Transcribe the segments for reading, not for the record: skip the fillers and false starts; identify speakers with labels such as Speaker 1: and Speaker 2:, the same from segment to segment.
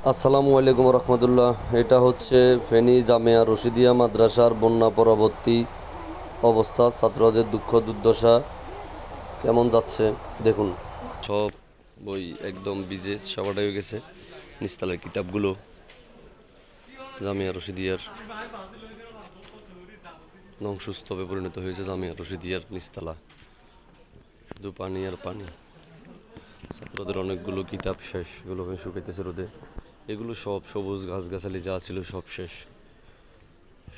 Speaker 1: আসসালামু আলাইকুম রহমতুল্লাহ। এটা হচ্ছে ফেনী জামিয়া রশিদিয়া মাদ্রাসার বন্যা পরবর্তী অবস্থা, ছাত্রদের দুঃখ দুর্দশা কেমন যাচ্ছে দেখুন। সব বই একদম ভিজে সাবাটা হয়ে গেছে। নিস্তালের কিতাবগুলো জামিয়া রশিদিয়ার ধ্বংসস্তূপে পরিণত হয়েছে। জামিয়া রশিদিয়ার নিস্তালা শুধু পানি আর পানি। ছাত্রদের অনেকগুলো কিতাব শেষ, এগুলো শুকাইতেছে রোদে। এগুলো সব সবুজ গাছগাছালি যা ছিল সব শেষ,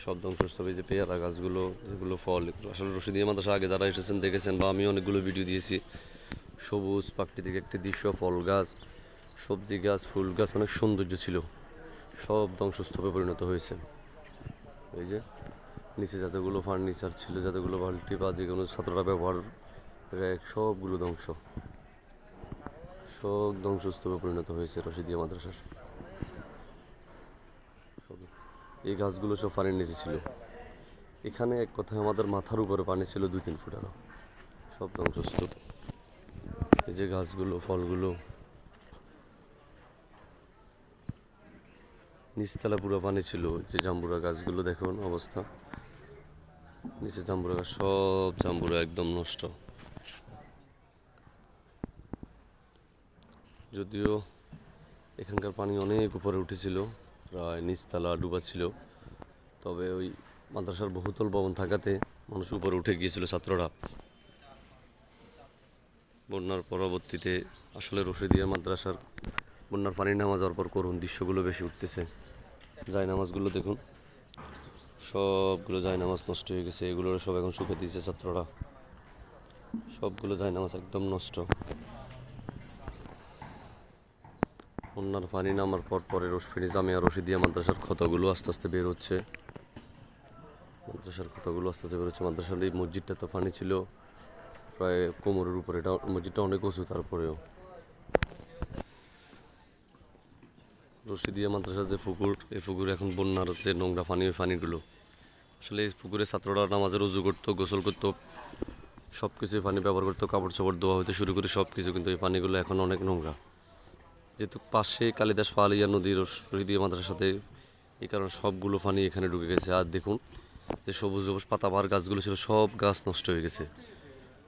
Speaker 1: সব ধ্বংসস্তূপে। যে পেয়ারা গাছগুলো, যেগুলো ফল, আসলে রশিদিয়া মাদ্রাসা আগে যারা এসেছেন দেখেছেন, বা আমি অনেকগুলো ভিডিও দিয়েছি। সবুজ প্রাকৃতিক একটি দৃশ্য, ফল গাছ, সবজি গাছ, ফুল গাছ, অনেক সৌন্দর্য ছিল, সব ধ্বংসস্তূপে পরিণত হয়েছে। এই যে নিচে যতগুলো ফার্নিচার ছিল, যতগুলো বালতি বা যেগুলো ছাত্ররা ব্যবহার র্যাক, সবগুলো ধ্বংস, সব ধ্বংসস্তূপে পরিণত হয়েছে রশিদিয়া মাদ্রাসার। এই গাছগুলো সব পানির নিচে ছিল। এখানে এক কথায় আমাদের মাথার উপরে পানি ছিল 2-3 ফুট আরো, সব ধ্বংসস্তূপ। এই যে গাছগুলো, ফলগুলো, নিচতলা পুরো পানি ছিল। যে জাম্বুরা গাছগুলো দেখুন অবস্থা, নিচে জাম্বুরা গাছ, সব জাম্বুরা একদম নষ্ট। যদিও এখানকার পানি অনেক উপরে উঠেছিল, প্রায় নিচতলা ডুবা ছিল, তবে ওই মাদ্রাসার বহুতল ভবন থাকাতে মানুষ উপরে উঠে গিয়েছিল ছাত্ররা। বন্যার পরবর্তীতে আসলে রশিদিয়া মাদ্রাসার বন্যার পানি নামা যাওয়ার পর করুণ দৃশ্যগুলো বেশি উঠতেছে। জায়নামাজগুলো দেখুন, সবগুলো জায়নামাজ নষ্ট হয়ে গেছে। এগুলো সব এখন শুকে দিয়েছে ছাত্ররা, সবগুলো জায়নামাজ একদম নষ্ট। বন্যার পানি নামার পর পরে ফেনী জামিয়া রশিদিয়া মাদ্রাসার ক্ষতগুলো আস্তে আস্তে বের হচ্ছে। মাদ্রাসার ক্ষতগুলো আস্তে আস্তে বের হচ্ছে। মাদ্রাসার এই মসজিদটা তো পানি ছিল প্রায় কোমরের উপরে, এটা মসজিদটা অনেক উঁচু, তারপরেও রশিদিয়া মাদ্রাসার যে পুকুর, এই পুকুরে এখন বন্যার যে নোংরা পানি, ওই পানিগুলো আসলে এই পুকুরে ছাত্ররা নামাজের উজু করতো, গোসল করতো, সব কিছুই পানি ব্যবহার করতো, কাপড় চাপড় ধোয়া হতে শুরু করে সব কিছু, কিন্তু এই পানিগুলো এখন অনেক নোংরা। যেহেতু পাশে কালিদাস পাহাড়িয়া নদীর রশিদিয়া মাদ্রাসার সাথে, এই কারণে সবগুলো পানি এখানে ঢুকে গেছে। আর দেখুন যে সবুজ সবুজ পাতাবাহার গাছগুলো ছিল, সব গাছ নষ্ট হয়ে গেছে,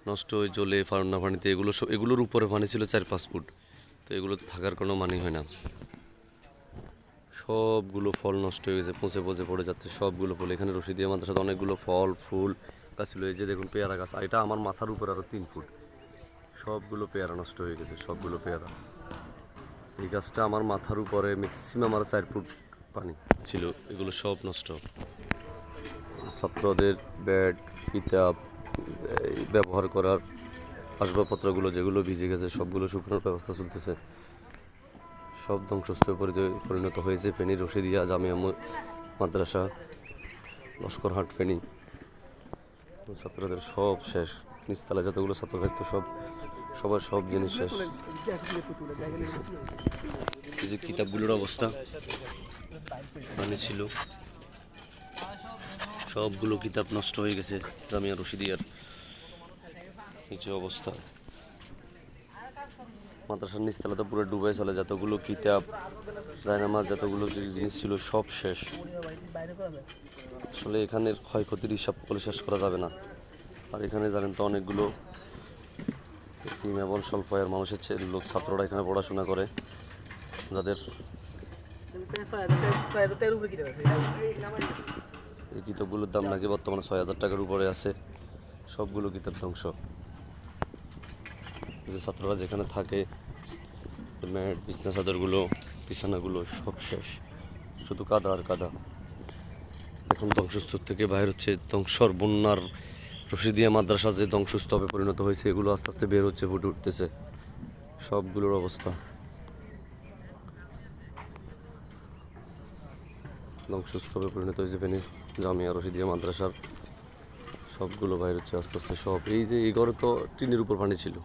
Speaker 1: নষ্ট হয়ে জলে ফান্না পানিতে। এগুলোর উপরে পানি ছিল 4-5 ফুট, তো এগুলো থাকার কোনো মানে হয় না। সবগুলো ফল নষ্ট হয়ে গেছে, পচে পচে পড়ে যাচ্ছে সবগুলো ফল। এখানে রশিদিয়া মাদ্রাসাতে অনেকগুলো ফল ফুল গাছ ছিল। এই যে দেখুন পেয়ারা গাছ, এটা আমার মাথার উপর আরও 3 ফুট, সবগুলো পেয়ারা নষ্ট হয়ে গেছে, সবগুলো পেয়ারা। এই গাছটা আমার মাথার উপরে ম্যাক্সিমাম আরও 4 ফুট পানি ছিল, এগুলো সব নষ্ট। ছাত্রদের ব্যাগ, কিতাব, ব্যবহার করার আসবাবপত্রগুলো যেগুলো ভিজে গেছে, সবগুলো শুকানোর ব্যবস্থা চলতেছে। সব ধ্বংসস্তূপে পরিণত হয়েছে ফেনী রশিদিয়া জামিয়া মাদ্রাসা, লস্করহাট ফেনী। ছাত্রদের সব শেষ, নিচতলায় যতগুলো ছাত্র থাকতো সবার সব জিনিস শেষ। এই যে কিতাবগুলোর অবস্থা, পানি ছিল, সবগুলো কিতাব নষ্ট হয়ে গেছে জামিয়া রশিদিয়ার। এই যে অবস্থা, মাদ্রাসার নিচতলাতে পুরো ডুবে চলে, যতগুলো কিতাব, জায়নামাজ, যতগুলো জিনিস ছিল সব শেষ। আসলে এখানের ক্ষয়ক্ষতির হিসাব করে শেষ করা যাবে না। আর এখানে জানেন তো অনেকগুলো এবং স্বল্প আয়ের মানুষের লোক, ছাত্ররা এখানে পড়াশোনা করে, যাদের এই কিতাবগুলোর দাম নাকি বর্তমানে 6,000 টাকার উপরে আছে। সবগুলো কিতাব ধ্বংস। যে ছাত্ররা যেখানে থাকে, ম্যাট, বিছনা চাদরগুলো, বিছানাগুলো সব শেষ, শুধু কাদা আর কাদা। এখন ধ্বংসস্তূপ থেকে বাইর হচ্ছে ধ্বংসর বন্যার রশিদিয়া মাদ্রাসা যে ধ্বংসস্তূপে পরিণত হয়েছে, এগুলো আস্তে আস্তে বের হচ্ছে, ফুটে উঠতেছে সবগুলোর অবস্থা। ধ্বংসস্তূপে পরিণত হয়েছে ফেনী জামিয়া রশিদিয়া মাদ্রাসার, সবগুলো বাইর হচ্ছে আস্তে আস্তে সব। এই যে এই ঘরে তো টিনের উপর পানি ছিল,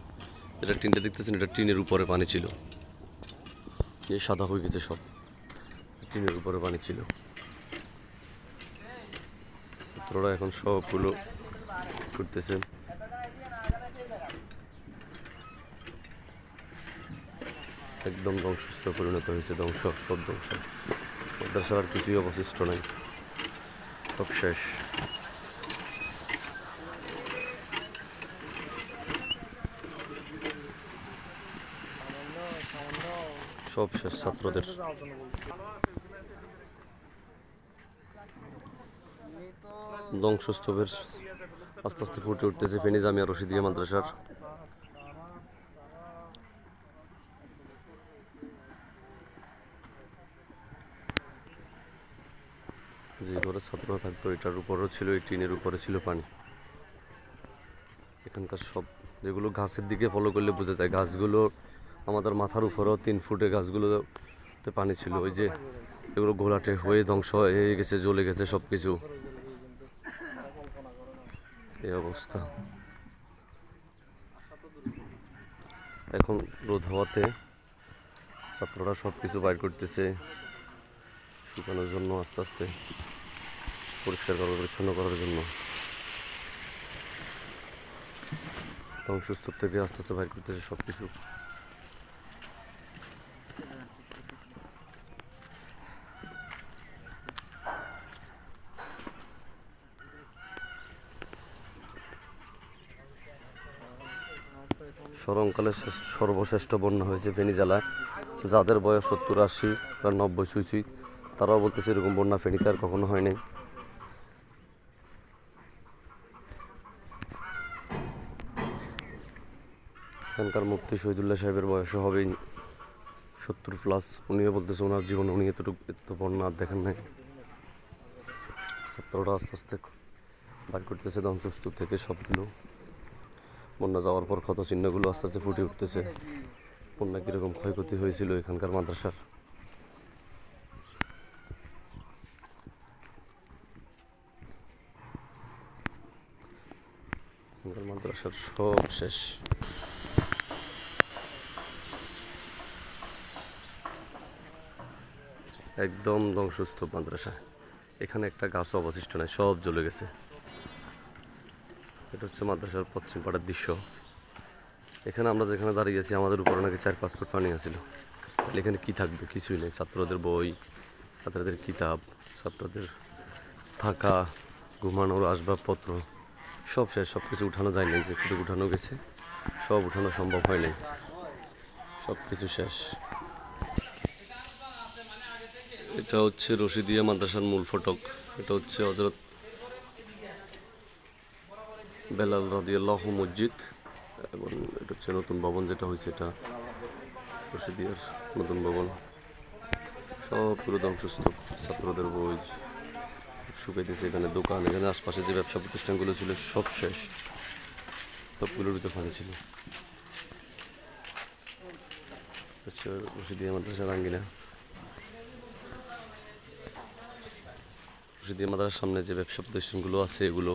Speaker 1: এটা টিনটা দেখতেছেন, এটা টিনের উপরে পানি ছিল, এই সাদা হয়ে গেছে সব, টিনের উপরে পানি ছিল। ছাত্ররা এখন সবগুলো করতেছে। একদম ধ্বংসস্তূপে পরিণত হয়েছে, ধ্বংস, সব ধ্বংস। মাদ্রাসার আর কিছুই অবশিষ্ট নাই, সব শেষ। সব শেষ ছাত্রদের। ধ্বংসস্তূপের আস্তে আস্তে ফুটে উঠতেছে ফেনী জামিয়া রশিদিয়া মাদ্রাসার। যে ঘরে ছাত্ররা থাকতো এটার উপরও ছিল, এই টিনের উপরে ছিল পানি। এখানকার সব যেগুলো গাছের দিকে ফলো করলে বোঝা যায়, গাছগুলো আমাদের মাথার উপরেও 3 ফুটে গাছগুলোতে পানি ছিল। ওই যে এগুলো ঘোলাটে হয়ে ধ্বংস হয়ে গেছে, জ্বলে গেছে সব কিছু, এই অবস্থা। এখন রোদ হওয়াতে ছাত্ররা সব কিছু বাইর করতেছে শুকানোর জন্য, আস্তে আস্তে পরিষ্কার করার, পরিচ্ছন্ন করার জন্য। ধ্বংসস্তূপ থেকে আস্তে আস্তে বাইর করতেছে সব কিছু। স্মরণকালের সর্বশ্রেষ্ঠ বন্যা হয়েছে ফেনী জেলায়। যাদের বয়স 70-80 বা 90 ছুঁই, তারাও বলতেছে এরকম বন্যা ফেনীতে আর কখনো হয়নি। এখানকার মুফতি শহীদুল্লাহ সাহেবের বয়সও হবে 70+। উনিও বলতেছে ওনার জীবনে উনি এত বন্যা আর দেখেন নাই। ছাত্ররা আস্তে আস্তে বাইর করতেছে ধ্বংসস্তূপ থেকে সবগুলো। বন্যা যাওয়ার পর ক্ষত চিহ্নগুলো আস্তে আস্তে ফুটে উঠতেছে। বন্যা কীরকম ক্ষয়ক্ষতি হয়েছিল এখানকার মাদ্রাসার। এখানকার মাদ্রাসার সব শেষ। একদম ধ্বংসস্তূপ মাদ্রাসা। এখানে একটা গাছও অবশিষ্ট নাই, সব জ্বলে গেছে। এটা হচ্ছে মাদ্রাসার পশ্চিম পাড়ার দৃশ্য। এখানে আমরা যেখানে দাঁড়িয়ে আছি আমাদের উপরে নাকি 4-5 ফুট পানি আছিল। এখানে কি থাকবে? কিছুই নেই। ছাত্রদের বই, ছাত্রদের কিতাব, ছাত্রদের থাকা, ঘুমানোর আসবাবপত্র সব শেষ। সব কিছু উঠানো যায় নাই, যেটুকু উঠানো গেছে সব উঠানো সম্ভব হয় নাই, সব কিছু শেষ। এটা হচ্ছে রশিদিয়া মাদ্রাসার মূল ফটক। এটা হচ্ছে হযরত বেলাল রাদিয়াল্লাহু মসজিদ, এবং এটা হচ্ছে নতুন ভবন যেটা হয়েছে, এটা রশিদিয়ার নতুন ভবন। সবগুলো ধ্বংসস্তূপ। ছাত্রদের বই শুকাইতেছে, এখানে দোকান, এখানে আশপাশে যে ব্যবসা প্রতিষ্ঠানগুলো ছিল সব শেষ, সবগুলোর ভিতরে পানি ছিল। হচ্ছে রশিদিয়া মাদ্রাসার আঙ্গিনা। রশিদিয়া মাদ্রাসার সামনে যে ব্যবসা প্রতিষ্ঠানগুলো আছে এগুলো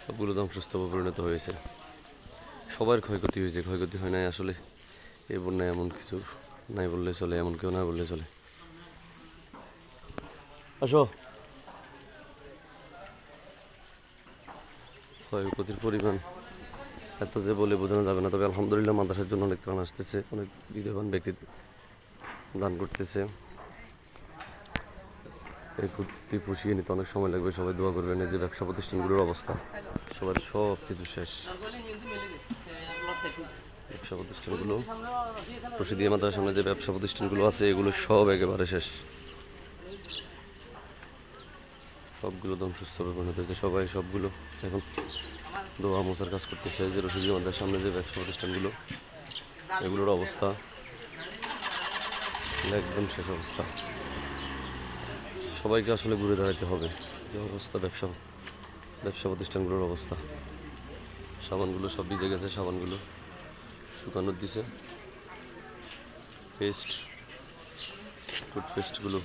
Speaker 1: সবগুলো ধ্বংসস্তূপে পরিণত হয়েছে। সবার ক্ষয়ক্ষতি হয়েছে, ক্ষয়ক্ষতি হয় নাই আসলে। এই বন্যায় এমন কিছু নাই বললে চলে, এমন কেউ না বললে চলে। আসো। ক্ষয়ক্ষতির পরিমাণ এত যে বলে বোঝানো যাবে না। তবে আলহামদুলিল্লাহ মাদ্রাসার জন্য অনেক ত্রাণ আসতেছে, অনেক বিদ্যমান ব্যক্তি দান করতেছে। এই ক্ষতি পুষিয়ে নিতে অনেক সময় লাগবে, সবাই দোয়া করবেন। এই যে ব্যবসা প্রতিষ্ঠানগুলোর অবস্থা, সবার সব কিছু শেষ। ব্যবসা প্রতিষ্ঠানগুলো, রশিদিয়া মাদ্রাসার সামনে যে ব্যবসা প্রতিষ্ঠানগুলো আছে এগুলো সব একেবারে শেষ, সবগুলো ধ্বংসস্তূপে পরিণত হয়েছে। সবাই সবগুলো এখন দোয়া মোছার কাজ করতেছে। যে রশিদিয়া মাদ্রাসার সামনে যে ব্যবসা প্রতিষ্ঠানগুলো এগুলোর অবস্থা একদম শেষ অবস্থা। সবাইকে আসলে ঘুরে দাঁড়াতে হবে যে অবস্থা ব্যবসা প্রতিষ্ঠানগুলোর অবস্থা। সাবানগুলো সব ভিজে গেছে, সাবানগুলো শুকানোর দিছে। টুথপেস্টগুলো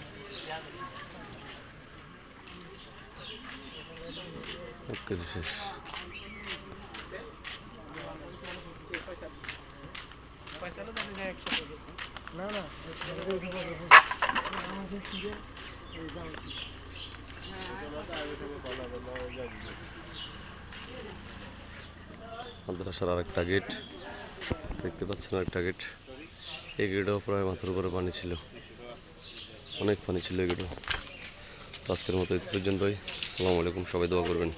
Speaker 1: সব কিছু শেষ। মাদ্রাসার আরেকটা গেট দেখতে পাচ্ছেন, আরেকটা গেট। এই গেটেও প্রায় মাথার উপরে পানি ছিল, অনেক পানি ছিল এই গেটেও। তো আজকের মতো এই পর্যন্তই। আসসালামু আলাইকুম, সবাই দোয়া করবেন।